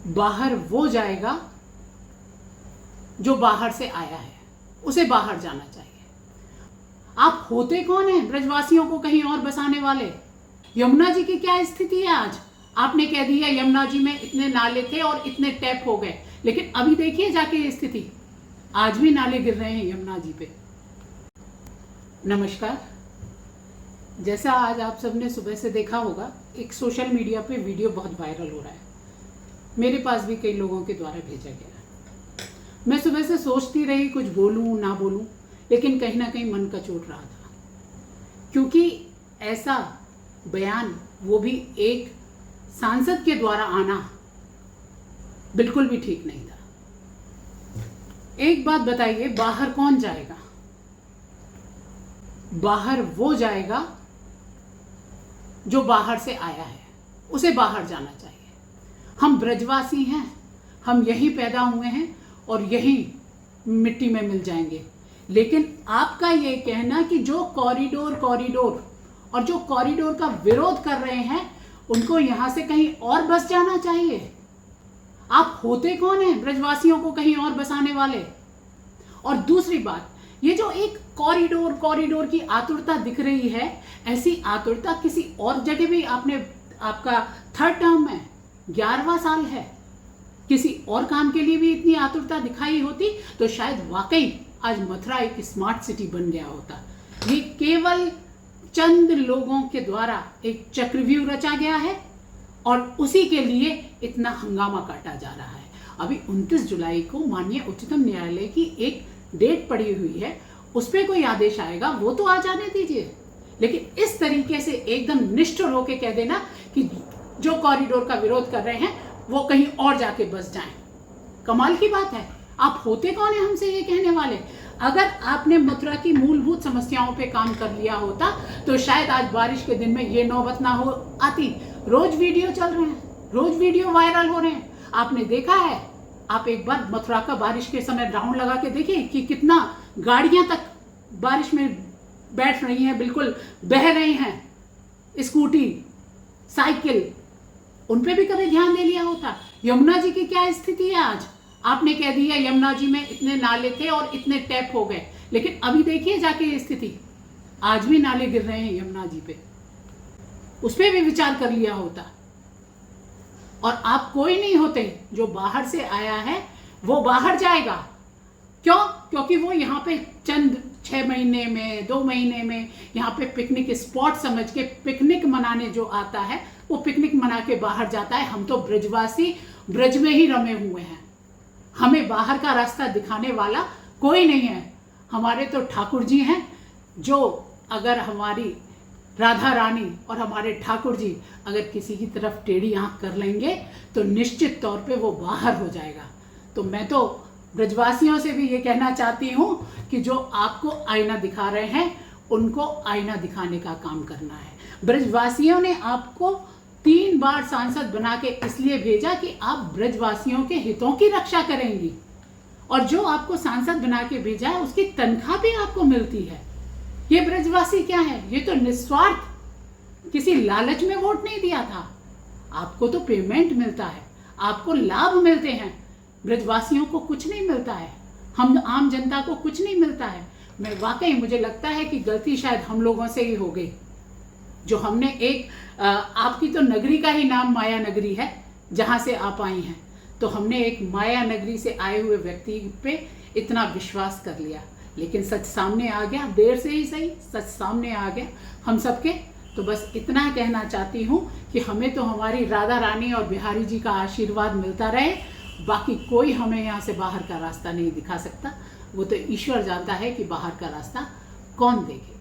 बाहर वो जाएगा जो बाहर से आया है, उसे बाहर जाना चाहिए। आप होते कौन हैं ब्रजवासियों को कहीं और बसाने वाले? यमुना जी की क्या स्थिति है आज? आपने कह दिया यमुना जी में इतने नाले थे और इतने टैप हो गए, लेकिन अभी देखिए जाके ये स्थिति, आज भी नाले गिर रहे हैं यमुना जी पे। नमस्कार। जैसा आज आप सबने सुबह से देखा होगा, एक सोशल मीडिया पे वीडियो बहुत वायरल हो रहा है, मेरे पास भी कई लोगों के द्वारा भेजा गया। मैं सुबह से सोचती रही कुछ बोलूं ना बोलूं, लेकिन कहीं ना कहीं मन कचोट रहा था, क्योंकि ऐसा बयान, वो भी एक सांसद के द्वारा आना, बिल्कुल भी ठीक नहीं था। एक बात बताइए, बाहर कौन जाएगा? बाहर वो जाएगा जो बाहर से आया है, उसे बाहर जाना चाहिए। हम ब्रजवासी हैं, हम यहीं पैदा हुए हैं और यहीं मिट्टी में मिल जाएंगे। लेकिन आपका ये कहना कि जो कॉरिडोर और जो कॉरिडोर का विरोध कर रहे हैं, उनको यहां से कहीं और बस जाना चाहिए। आप होते कौन हैं ब्रजवासियों को कहीं और बसाने वाले? और दूसरी बात, ये जो एक कॉरिडोर की आतुरता दिख रही है, ऐसी आतुरता किसी और जगह भी आपका थर्ड टर्म है, 11वां साल है, किसी और काम के लिए भी इतनी आतुरता दिखाई होती तो शायद वाकई आज मथुरा एक स्मार्ट सिटी बन गया होता। ये केवल चंद लोगों के द्वारा एक चक्रव्यूह रचा गया है और उसी के लिए इतना हंगामा काटा जा रहा है। अभी 29 जुलाई को माननीय उच्चतम न्यायालय की एक डेट पड़ी हुई है, उस पर कोई आदेश आएगा, वो तो आ जाने दीजिए। लेकिन इस तरीके से एकदम निष्ठुर होकर कह देना कि जो कॉरिडोर का विरोध कर रहे हैं वो कहीं और जाके बस जाएं, कमाल की बात है। आप होते कौन है हमसे ये कहने वाले? अगर आपने मथुरा की मूलभूत समस्याओं पे काम कर लिया होता तो शायद आज बारिश के दिन में ये नौबत ना हो आती। रोज वीडियो चल रहे हैं, रोज वीडियो वायरल हो रहे हैं। आपने देखा है, आप एक बार मथुरा का बारिश के समय राउंड लगा के देखिए कि कितना गाड़ियां तक बारिश में बैठ रही हैं, बिल्कुल बह रही हैं, स्कूटी, साइकिल, उन पे भी कभी ध्यान दे लिया होता। यमुना जी की क्या स्थिति है आज? आपने कह दिया यमुना जी में इतने नाले थे और इतने टैप हो गए, लेकिन अभी देखिए जाके ये स्थिति, आज भी नाले गिर रहे हैं यमुना जी पे। उस पे भी विचार कर लिया होता। और आप कोई नहीं होते, जो बाहर से आया है वो बाहर जाएगा। क्यों? क्योंकि वो यहाँ पे चंद 6 महीने में, 2 महीने में यहाँ पे पिकनिक स्पॉट समझ के पिकनिक मनाने जो आता है, वो पिकनिक मना के बाहर जाता है। हम तो ब्रजवासी ब्रज में ही रमे हुए हैं, हमें बाहर का रास्ता दिखाने वाला कोई नहीं है। हमारे तो ठाकुर जी हैं, जो अगर हमारी राधा रानी और हमारे ठाकुर जी अगर किसी की तरफ टेढ़ी आंख कर लेंगे तो निश्चित तौर पे वो बाहर हो जाएगा। तो मैं तो ब्रजवासियों से भी ये कहना चाहती हूँ कि जो आपको आईना दिखा रहे हैं, उनको आईना दिखाने का काम करना है। ब्रजवासियों ने आपको 3 बार सांसद बना के इसलिए भेजा कि आप ब्रजवासियों के हितों की रक्षा करेंगी, और जो आपको सांसद बना के भेजा है उसकी तनख्वाह भी आपको मिलती है। ये ब्रजवासी क्या है? ये तो निस्वार्थ, किसी लालच में वोट नहीं दिया था। आपको तो पेमेंट मिलता है, आपको लाभ मिलते हैं, ब्रजवासियों को कुछ नहीं मिलता है, हम आम जनता को कुछ नहीं मिलता है। मैं वाकई, मुझे लगता है कि गलती शायद हम लोगों से ही हो गई, जो हमने एक आपकी तो नगरी का ही नाम माया नगरी है जहां से आप आई हैं, तो हमने एक माया नगरी से आए हुए व्यक्ति पे इतना विश्वास कर लिया। लेकिन सच सामने आ गया, देर से ही सही, सच सामने आ गया हम सबके। तो बस इतना कहना चाहती हूँ कि हमें तो हमारी राधा रानी और बिहारी जी का आशीर्वाद मिलता रहे, बाकी कोई हमें यहाँ से बाहर का रास्ता नहीं दिखा सकता। वो तो ईश्वर जानता है कि बाहर का रास्ता कौन देखे।